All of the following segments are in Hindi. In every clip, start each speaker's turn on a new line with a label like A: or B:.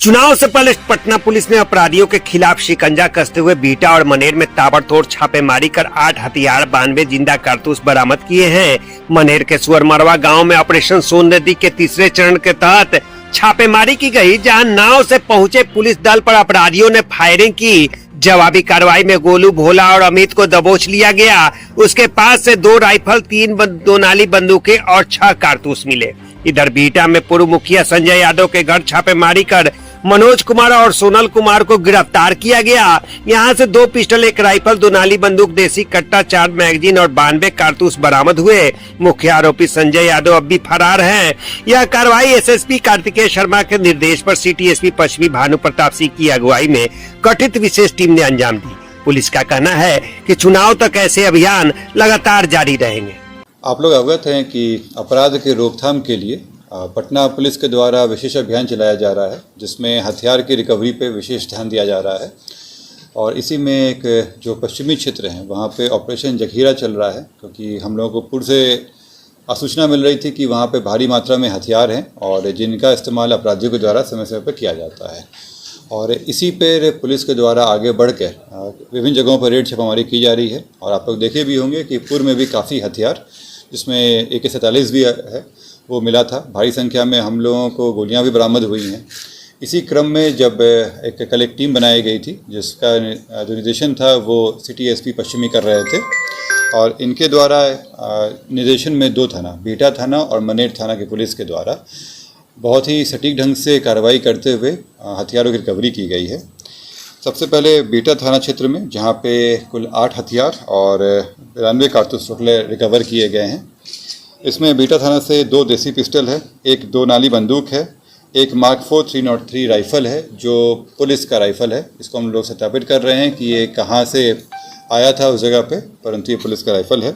A: चुनाव से पहले पटना पुलिस ने अपराधियों के खिलाफ शिकंजा कसते हुए बिहटा और मनेर में ताबड़तोड़ छापेमारी कर 8 हथियार 92 जिंदा कारतूस बरामद किए हैं। मनेर के सुअरमरवा गांव में ऑपरेशन सोन नदी के तीसरे चरण के तहत छापेमारी की गई, जहां नाव से पहुंचे पुलिस दल पर अपराधियों ने फायरिंग की। जवाबी कार्रवाई में गोलू, भोला और अमित को दबोच लिया गया। उसके पास से 2 राइफल, 3 दो नाली बंदूकें और 6 कारतूस मिले। इधर बिहटा में पूर्व मुखिया संजय यादव के घर छापेमारी कर मनोज कुमार और सोनल कुमार को गिरफ्तार किया गया। यहां से 2 पिस्टल, 1 राइफल, 2 नाली बंदूक, देसी कट्टा, 4 मैगजीन और 92 कारतूस बरामद हुए। मुख्य आरोपी संजय यादव अब भी फरार हैं। यह कार्रवाई एसएसपी कार्तिकेय शर्मा के निर्देश पर सिटी एसपी पश्चिमी भानु प्रताप सिंह की अगुवाई में गठित विशेष टीम ने अंजाम दी। पुलिस का कहना है कि चुनाव तक ऐसे अभियान लगातार जारी रहेंगे।
B: आप लोग अवगत हैं कि अपराध के रोकथाम के लिए पटना पुलिस के द्वारा विशेष अभियान चलाया जा रहा है, जिसमें हथियार की रिकवरी पे विशेष ध्यान दिया जा रहा है। और इसी में एक जो पश्चिमी क्षेत्र हैं वहाँ पे ऑपरेशन जखीरा चल रहा है, क्योंकि हम लोगों को पूर्व से सूचना मिल रही थी कि वहाँ पे भारी मात्रा में हथियार हैं और जिनका इस्तेमाल अपराधियों के द्वारा समय समय पर किया जाता है। और इसी पर पुलिस के द्वारा आगे बढ़कर विभिन्न जगहों पर रेड छापामारी की जा रही है। और आप लोग देखे भी होंगे कि पूर्व में भी काफ़ी हथियार, जिसमें AK-47 भी है, वो मिला था। भारी संख्या में हम लोगों को गोलियां भी बरामद हुई हैं। इसी क्रम में जब कल एक टीम बनाई गई थी, जिसका जो निर्देशन था वो सिटी एसपी पश्चिमी कर रहे थे, और इनके द्वारा निर्देशन में 2 थाना, बिहटा थाना और मनेर थाना की पुलिस के द्वारा बहुत ही सटीक ढंग से कार्रवाई करते हुए हथियारों की रिकवरी की गई है। सबसे पहले बिहटा थाना क्षेत्र में, जहाँ पे कुल 8 हथियार और 92 कारतूस रिकवर किए गए हैं। इसमें बिहटा थाना से 2 देसी पिस्टल है, 1 2 नाली बंदूक है, 1 Mark 4 303 राइफ़ल है, जो पुलिस का राइफ़ल है। इसको हम लोग सत्यापित कर रहे हैं कि ये कहाँ से आया था उस जगह पे, परंतु ये पुलिस का राइफ़ल है।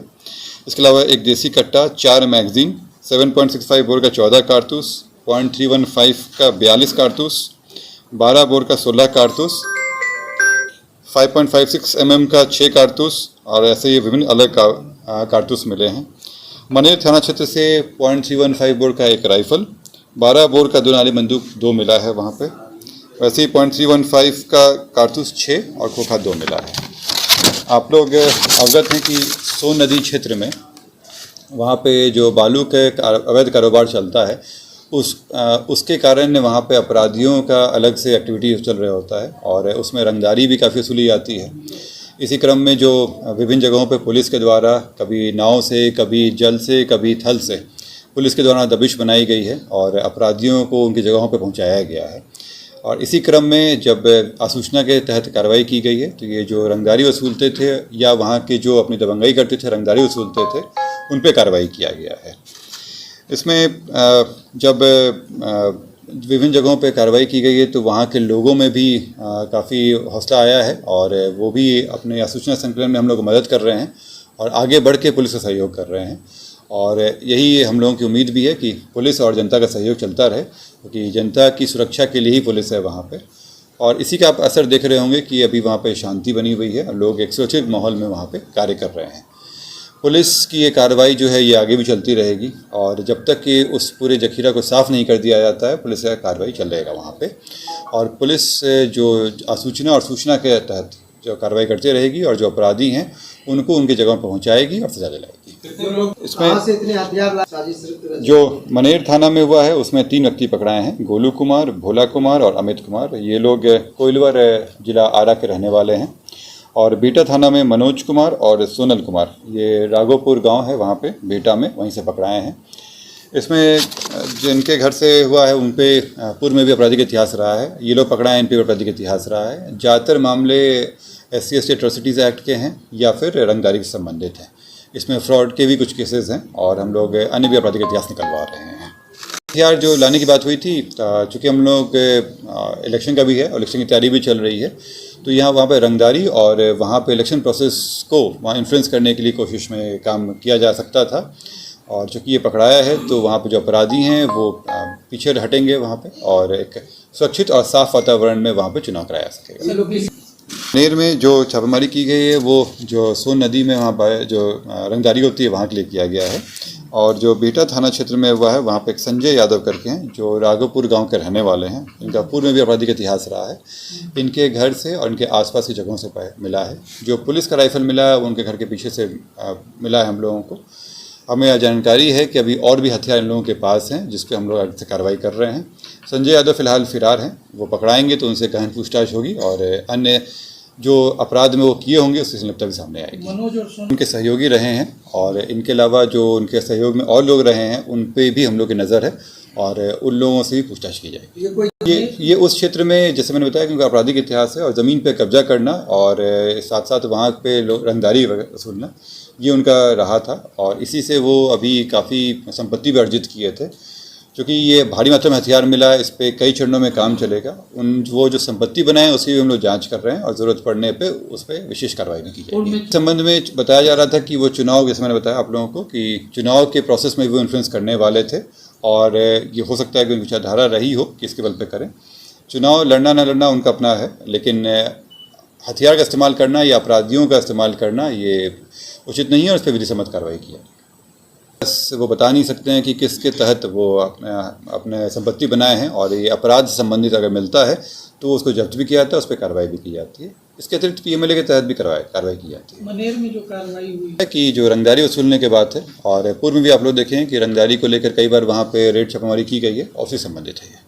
B: इसके अलावा 1 देसी कट्टा, 4 मैगजीन, 7.65 बोर का 14 कारतूस, 0.315 का 42 कारतूस, 12 बोर का 16 कारतूस, 5.56 mm का 6 कारतूस, और ऐसे ये विभिन्न अलग कारतूस मिले हैं। मनेर थाना क्षेत्र से 0.315 बोर का 1 राइफ़ल, 12 बोर का 2 नाली बंदूक 2 मिला है वहाँ पे। वैसे ही 0.315 का कारतूस 6 और खोखा 2 मिला है। आप लोग अवगत हैं कि सोन नदी क्षेत्र में वहाँ पे जो बालू के अवैध कारोबार चलता है, उसके कारण वहाँ पे अपराधियों का अलग से एक्टिविटी चल रहा होता है, और उसमें रंगदारी भी काफ़ी वसूली जाती है। इसी क्रम में जो विभिन्न जगहों पे पुलिस के द्वारा कभी नाव से, कभी जल से, कभी थल से पुलिस के द्वारा दबिश बनाई गई है और अपराधियों को उनकी जगहों पे पहुंचाया गया है। और इसी क्रम में जब आसूचना के तहत कार्रवाई की गई है, तो ये जो रंगदारी वसूलते थे या वहाँ के जो अपनी दबंगई करते थे, रंगदारी वसूलते थे, उन पर कार्रवाई किया गया है। इसमें जब विभिन्न जगहों पे कार्रवाई की गई है, तो वहाँ के लोगों में भी काफ़ी हौसला आया है, और वो भी अपने सूचना संकलन में हम लोग को मदद कर रहे हैं और आगे बढ़ के पुलिस का सहयोग कर रहे हैं। और यही हम लोगों की उम्मीद भी है कि पुलिस और जनता का सहयोग चलता रहे, क्योंकि जनता की सुरक्षा के लिए ही पुलिस है वहाँ पे। और इसी का आप असर देख रहे होंगे कि अभी वहाँ पे शांति बनी हुई है और लोग एक सुरक्षित माहौल में वहाँ पे कार्य कर रहे हैं। पुलिस की ये कार्रवाई जो है ये आगे भी चलती रहेगी, और जब तक कि उस पूरे जखीरा को साफ़ नहीं कर दिया जाता है, पुलिस का कार्रवाई चल रहेगा वहाँ पे। और पुलिस जो सूचना और सूचना के तहत जो कार्रवाई करती रहेगी, और जो अपराधी हैं उनको उनकी जगह पहुँचाएगी और सजा दिलाएगी। इसमें जो मनेर थाना में हुआ है, उसमें 3 व्यक्ति पकड़ाए हैं, गोलू कुमार, भोला कुमार और अमित कुमार। ये लोग कोइलवर जिला आरा के रहने वाले हैं। और बिहटा थाना में मनोज कुमार और सोनल कुमार, ये राघोपुर गांव है वहाँ पे बिहटा में, वहीं से पकड़ाए हैं। इसमें जिनके घर से हुआ है उन पे पूर्व में भी आपराधिक इतिहास रहा है। ये लोग पकड़ाए हैं, इन पे आपराधिक इतिहास रहा है। ज़्यादातर मामले SC/ST एट्रोसिटीज़ एक्ट के हैं या फिर रंगदारी से संबंधित हैं। इसमें फ्रॉड के भी कुछ केसेस हैं, और हम लोग अन्य भी आपराधिक इतिहास निकलवा रहे हैं। हथियार जो लाने की बात हुई थी, चूँकि हम लोग इलेक्शन का भी है और इलेक्शन की तैयारी भी चल रही है, तो वहाँ पे रंगदारी और वहाँ पे इलेक्शन प्रोसेस को वहाँ इन्फ्लुएंस करने के लिए कोशिश में काम किया जा सकता था। और चूँकि ये पकड़ाया है, तो वहाँ पे जो अपराधी हैं वो पीछे हटेंगे वहाँ पे, और एक सुरक्षित और साफ़ वातावरण में वहाँ पे चुनाव कराया जा सकेगा। मनेर में जो छापेमारी की गई है, वो जो सोन नदी में वहाँ जो रंगदारी होती है वहाँ के लिए किया गया है। और जो बीटा थाना क्षेत्र में हुआ है वहाँ पे एक संजय यादव करके हैं जो राघोपुर गांव के रहने वाले हैं। इनका पूर्व में भी आपराधिक इतिहास रहा है। इनके घर से और इनके आसपास की जगहों से मिला है। जो पुलिस का राइफल मिला है उनके घर के पीछे से मिला है हम लोगों को। हमें यह जानकारी है कि अभी और भी हथियार इन लोगों के पास हैं जिस पे हम लोग आगे से कार्रवाई कर रहे हैं। संजय यादव फिलहाल फरार हैं। वो पकड़ाएंगे तो उनसे गहन पूछताछ होगी और अन्य जो अपराध में वो किए होंगे उसकी संलिप्तता भी सामने आएगी। उनके सहयोगी रहे हैं और इनके अलावा जो उनके सहयोग में और लोग रहे हैं उन पे भी हम लोग की नज़र है और उन लोगों से भी पूछताछ की जाएगी। ये उस क्षेत्र में जैसे मैंने बताया कि उनका आपराधिक इतिहास है और ज़मीन पे कब्जा करना और साथ साथ वहाँ पे रंगदारी वसूलना ये उनका रहा था और इसी से वो अभी काफ़ी संपत्ति भी अर्जित किए थे। क्योंकि ये भारी मात्रा में हथियार मिला है, इस पर कई चरणों में काम चलेगा। वो जो संपत्ति बनाए उसकी भी हम लोग जांच कर रहे हैं और ज़रूरत पड़ने पे उस पर विशेष कार्रवाई भी की जाएगी। इस संबंध में बताया जा रहा था कि वो चुनाव, जैसे मैंने बताया आप लोगों को कि चुनाव के प्रोसेस में वो इन्फ्लुएंस करने वाले थे और ये हो सकता है कि उनकी विचारधारा रही हो कि इसके बल पे करें। चुनाव लड़ना न लड़ना उनका अपना है, लेकिन हथियार का इस्तेमाल करना या अपराधियों का इस्तेमाल करना ये उचित नहीं है और इस पर विधि सम्मत कार्रवाई की है। बस वो बता नहीं सकते हैं कि किसके तहत वो अपने संपत्ति बनाए हैं और ये अपराध से संबंधित अगर मिलता है तो उसको जब्त भी किया जाता है, उस पर कार्रवाई भी की जाती है। इसके अतिरिक्त पीएमएलए के तहत भी कार्रवाई की जाती है।
C: मनेर में जो कार्रवाई हुई
B: है कि जो रंगदारी वसूलने के बाद है और पूर्व में भी आप लोग देखें कि रंगदारी को लेकर कई बार वहाँ पे रेड छापेमारी की गई है और उससे संबंधित है।